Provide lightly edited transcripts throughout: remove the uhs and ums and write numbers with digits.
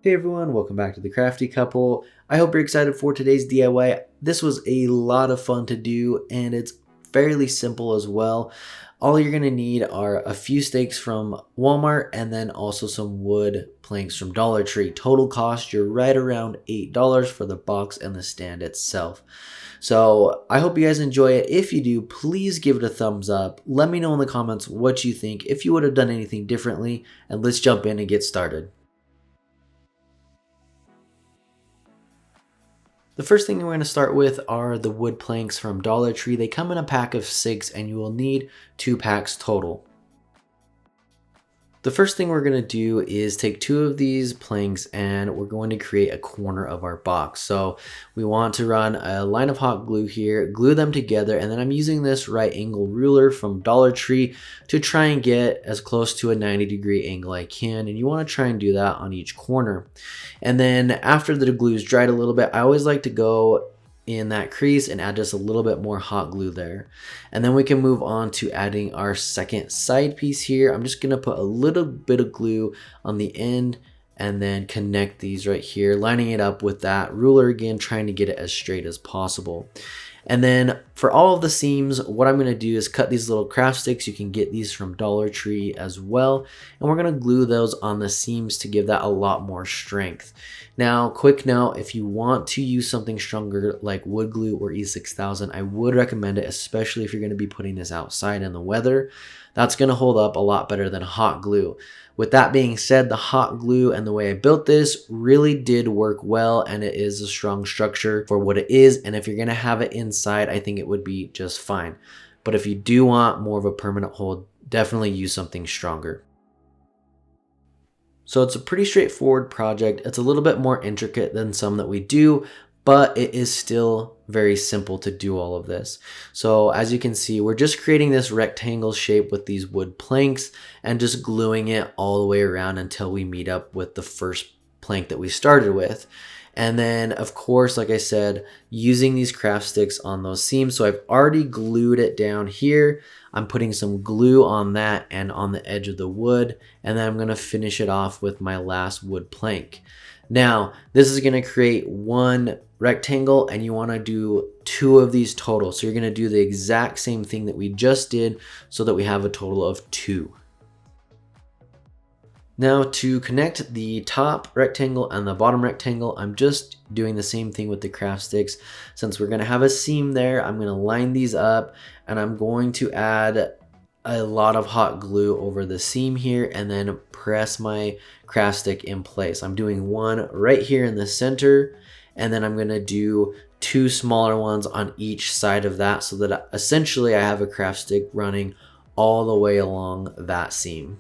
Hey everyone, welcome back to the Crafty Couple. I hope you're excited for today's DIY. This was a lot of fun to do and it's fairly simple as well. All you're going to need are a few stakes from Walmart and then also some wood planks from Dollar Tree. Total cost, you're right around $8 for the box and the stand itself. So I hope you guys enjoy it. If you do, please give it a thumbs up. Let me know in the comments what you think, if you would have done anything differently, and let's jump in and get started. The first thing we're going to start with are the wood planks from Dollar Tree. They come in a pack of 6 and you will need 2 packs total. The first thing we're going to do is take 2 of these planks and we're going to create a corner of our box. So we want to run a line of hot glue here, glue them together, and then I'm using this right angle ruler from Dollar Tree to try and get as close to a 90-degree angle I can, and you want to try and do that on each corner. And then after the glue is dried a little bit, I always like to go in that crease and add just a little bit more hot glue there. And then we can move on to adding our second side piece here. I'm just going to put a little bit of glue on the end and then connect these right here, lining it up with that ruler again, trying to get it as straight as possible. And then for all of the seams, what I'm going to do is cut these little craft sticks. You can get these from Dollar Tree as well. And we're going to glue those on the seams to give that a lot more strength. Now, quick note, if you want to use something stronger like wood glue or E6000, I would recommend it, especially if you're going to be putting this outside in the weather. That's going to hold up a lot better than hot glue. With that being said, the hot glue and the way I built this really did work well, and it is a strong structure for what it is. And if you're going to have it inside, I think it would be just fine. But if you do want more of a permanent hold, definitely use something stronger. So it's a pretty straightforward project. It's a little bit more intricate than some that we do, but it is still very simple to do all of this. So as you can see, we're just creating this rectangle shape with these wood planks and just gluing it all the way around until we meet up with the first plank that we started with. And then of course, like I said, using these craft sticks on those seams. So I've already glued it down here. I'm putting some glue on that and on the edge of the wood. And then I'm going to finish it off with my last wood plank. Now, this is going to create one rectangle and you want to do 2 of these total. So you're going to do the exact same thing that we just did so that we have a total of 2. Now to connect the top rectangle and the bottom rectangle, I'm just doing the same thing with the craft sticks. Since we're going to have a seam there, I'm going to line these up and I'm going to add a lot of hot glue over the seam here and then press my craft stick in place. I'm doing one right here in the center and then I'm going to do 2 smaller ones on each side of that so that essentially I have a craft stick running all the way along that seam.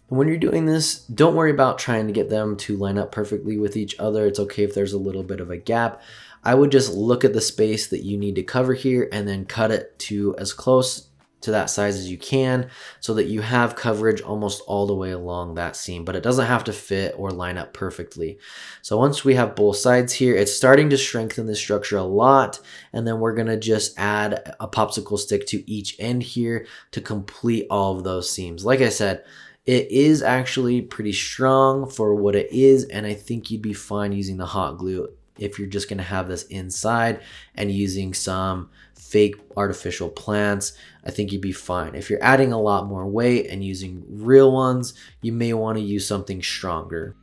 And when you're doing this, don't worry about trying to get them to line up perfectly with each other. It's okay if there's a little bit of a gap. I would just look at the space that you need to cover here and then cut it to as close to that size as you can so that you have coverage almost all the way along that seam, but it doesn't have to fit or line up perfectly. So once we have both sides here, it's starting to strengthen the structure a lot, and then we're going to just add a popsicle stick to each end here to complete all of those seams. Like I said, it is actually pretty strong for what it is, and I think you'd be fine using the hot glue if you're just going to have this inside and using some fake artificial plants. I think you'd be fine. If you're adding a lot more weight and using real ones, you may want to use something stronger.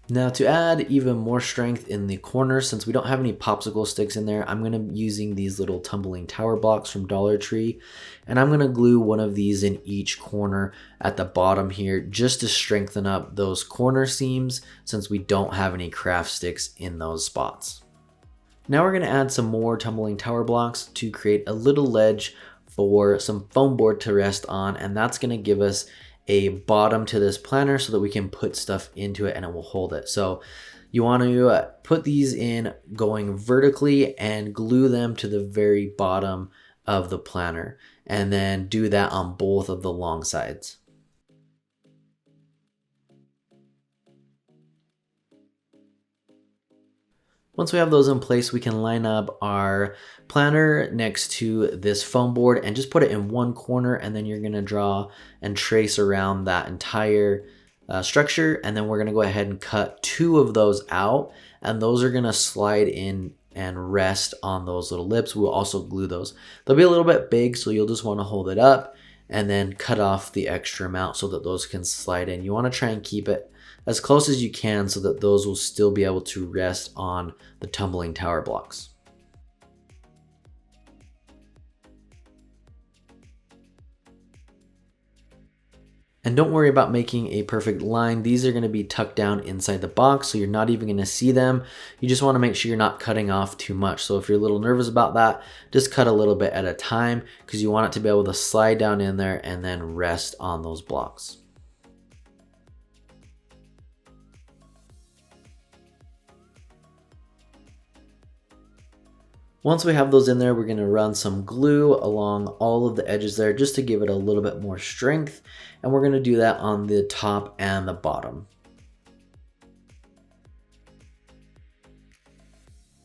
Now to add even more strength in the corners, since we don't have any popsicle sticks in there, I'm going to be using these little tumbling tower blocks from Dollar Tree. And I'm going to glue one of these in each corner at the bottom here just to strengthen up those corner seams since we don't have any craft sticks in those spots. Now we're going to add some more tumbling tower blocks to create a little ledge for some foam board to rest on, and that's going to give us a bottom to this planner so that we can put stuff into it and it will hold it. So you want to put these in going vertically and glue them to the very bottom of the planner, and then do that on both of the long sides. Once we have those in place, we can line up our planner next to this foam board and just put it in one corner, and then you're gonna draw and trace around that entire structure, and then we're gonna go ahead and cut 2 of those out, and those are gonna slide in and rest on those little lips. We'll also glue those. They'll be a little bit big, so you'll just wanna hold it up and then cut off the extra amount so that those can slide in. You wanna try and keep it as close as you can so that those will still be able to rest on the tumbling tower blocks. And don't worry about making a perfect line. These are gonna be tucked down inside the box, so you're not even gonna see them. You just wanna make sure you're not cutting off too much. So if you're a little nervous about that, just cut a little bit at a time because you want it to be able to slide down in there and then rest on those blocks. Once we have those in there, we're gonna run some glue along all of the edges there just to give it a little bit more strength. And we're gonna do that on the top and the bottom.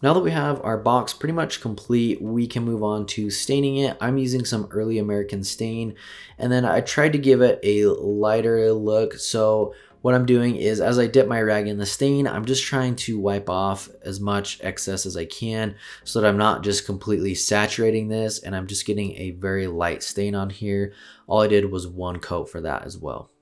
Now that we have our box pretty much complete, we can move on to staining it. I'm using some early American stain, and then I tried to give it a lighter look. So what I'm doing is, as I dip my rag in the stain, I'm just trying to wipe off as much excess as I can so that I'm not just completely saturating this, and I'm just getting a very light stain on here. All I did was 1 coat for that as well.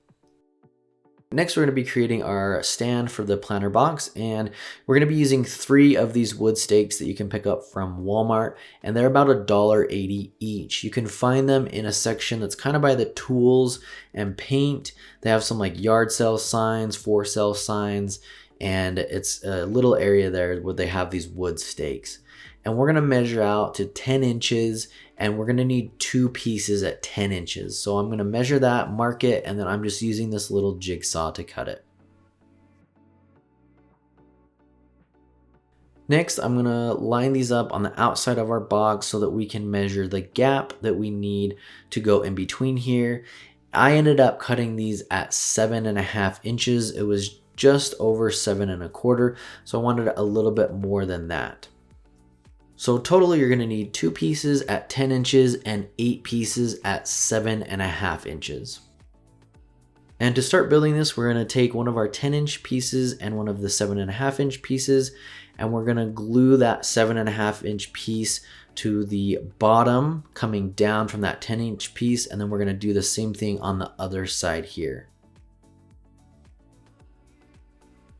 Next, we're going to be creating our stand for the planter box, and we're going to be using 3 of these wood stakes that you can pick up from Walmart, and they're about $1.80 each. You can find them in a section that's kind of by the tools and paint. They have some like yard sale signs, for sale signs, and it's a little area there where they have these wood stakes. And we're gonna measure out to 10 inches, and we're gonna need 2 pieces at 10 inches. So I'm gonna measure that, mark it, and then I'm just using this little jigsaw to cut it. Next, I'm gonna line these up on the outside of our box so that we can measure the gap that we need to go in between here. I ended up cutting these at 7.5 inches. It was just over 7.25, so I wanted a little bit more than that. So totally you're gonna need 2 pieces at 10 inches and 8 pieces at 7.5 inches. And to start building this, we're gonna take one of our 10-inch pieces and one of the 7.5-inch pieces, and we're gonna glue that 7.5-inch piece to the bottom, coming down from that 10-inch piece, and then we're gonna do the same thing on the other side here.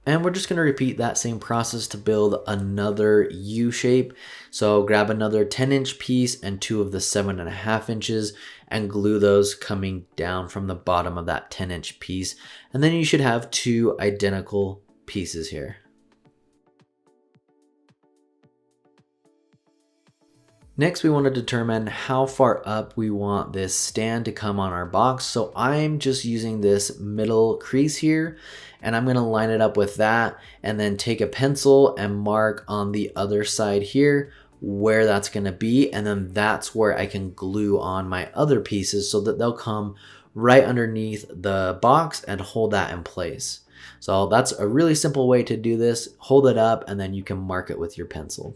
And we're just gonna repeat that same process to build another U shape. So grab another 10-inch piece and 2 of the 7.5 inches and glue those coming down from the bottom of that 10-inch piece. And then you should have 2 identical pieces here. Next, we want to determine how far up we want this stand to come on our box. So I'm just using this middle crease here, and I'm going to line it up with that and then take a pencil and mark on the other side here where that's going to be. And then that's where I can glue on my other pieces so that they'll come right underneath the box and hold that in place. So that's a really simple way to do this. Hold it up and then you can mark it with your pencil.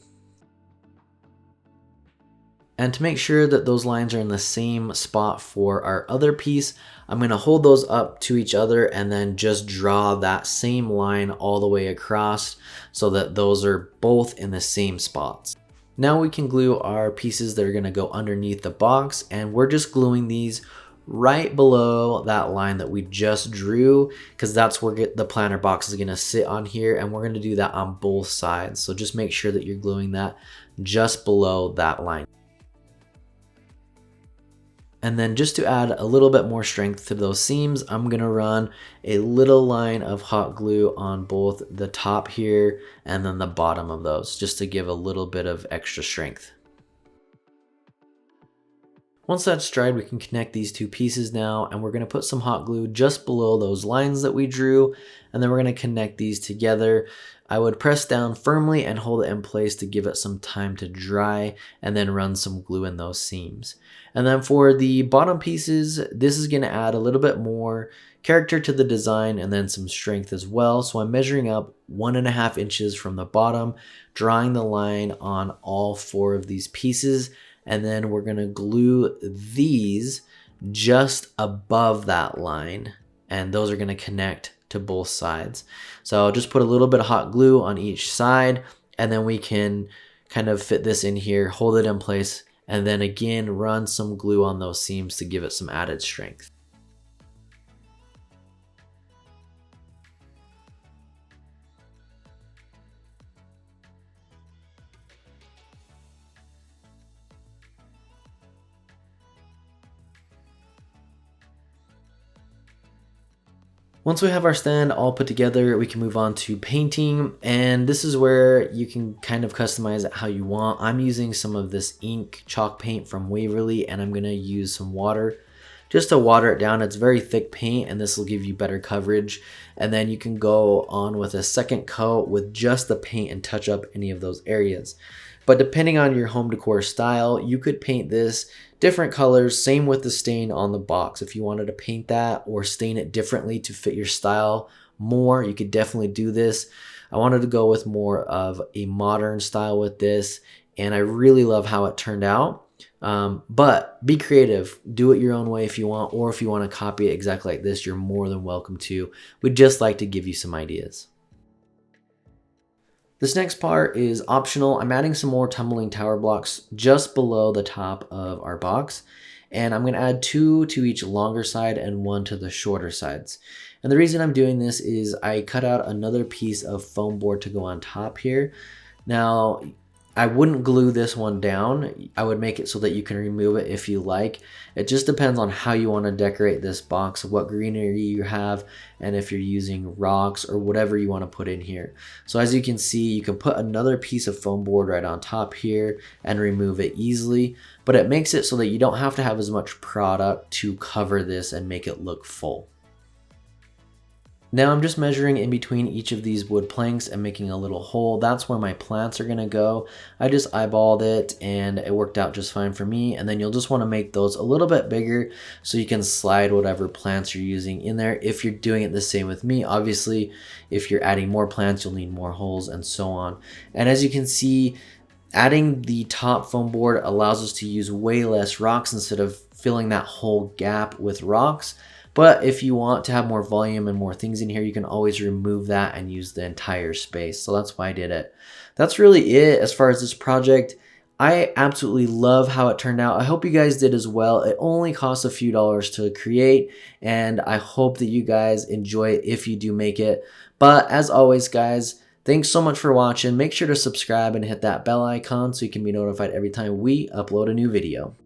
And to make sure that those lines are in the same spot for our other piece, I'm going to hold those up to each other and then just draw that same line all the way across so that those are both in the same spots. Now we can glue our pieces that are going to go underneath the box, and we're just gluing these right below that line that we just drew, because that's where the planter box is going to sit on here, and we're going to do that on both sides. So just make sure that you're gluing that just below that line. And then just to add a little bit more strength to those seams, I'm gonna run a little line of hot glue on both the top here and then the bottom of those, just to give a little bit of extra strength. Once that's dried, we can connect these two pieces now, and we're going to put some hot glue just below those lines that we drew, and then we're going to connect these together. I would press down firmly and hold it in place to give it some time to dry, and then run some glue in those seams. And then for the bottom pieces, this is going to add a little bit more character to the design and then some strength as well. So I'm measuring up 1.5 inches from the bottom, drawing the line on all 4 of these pieces, and then we're going to glue these just above that line, and those are going to connect to both sides. So I'll just put a little bit of hot glue on each side, and then we can kind of fit this in here, hold it in place, and then again run some glue on those seams to give it some added strength. Once we have our stand all put together, we can move on to painting, and this is where you can kind of customize it how you want. I'm using some of this ink chalk paint from Waverly, and I'm going to use some water just to water it down. It's very thick paint, and this will give you better coverage. And then you can go on with a second coat with just the paint and touch up any of those areas. But depending on your home decor style, you could paint this different colors, same with the stain on the box. If you wanted to paint that or stain it differently to fit your style more, you could definitely do this. I wanted to go with more of a modern style with this, and I really love how it turned out. But be creative, do it your own way if you want, or if you want to copy it exactly like this, you're more than welcome to. We'd just like to give you some ideas. This next part is optional. I'm adding some more tumbling tower blocks just below the top of our box, and I'm going to add 2 to each longer side and 1 to the shorter sides. And the reason I'm doing this is I cut out another piece of foam board to go on top here. Now, I wouldn't glue this one down. I would make it so that you can remove it if you like. It just depends on how you want to decorate this box, what greenery you have, and if you're using rocks or whatever you want to put in here. So as you can see, you can put another piece of foam board right on top here and remove it easily, but it makes it so that you don't have to have as much product to cover this and make it look full. Now I'm just measuring in between each of these wood planks and making a little hole. That's where my plants are gonna go. I just eyeballed it and it worked out just fine for me. And then you'll just wanna make those a little bit bigger so you can slide whatever plants you're using in there. If you're doing it the same with me, obviously, if you're adding more plants, you'll need more holes and so on. And as you can see, adding the top foam board allows us to use way less rocks instead of filling that whole gap with rocks. But if you want to have more volume and more things in here, you can always remove that and use the entire space. So that's why I did it. That's really it as far as this project. I absolutely love how it turned out. I hope you guys did as well. It only costs a few dollars to create, and I hope that you guys enjoy it if you do make it. But as always, guys, thanks so much for watching. Make sure to subscribe and hit that bell icon so you can be notified every time we upload a new video.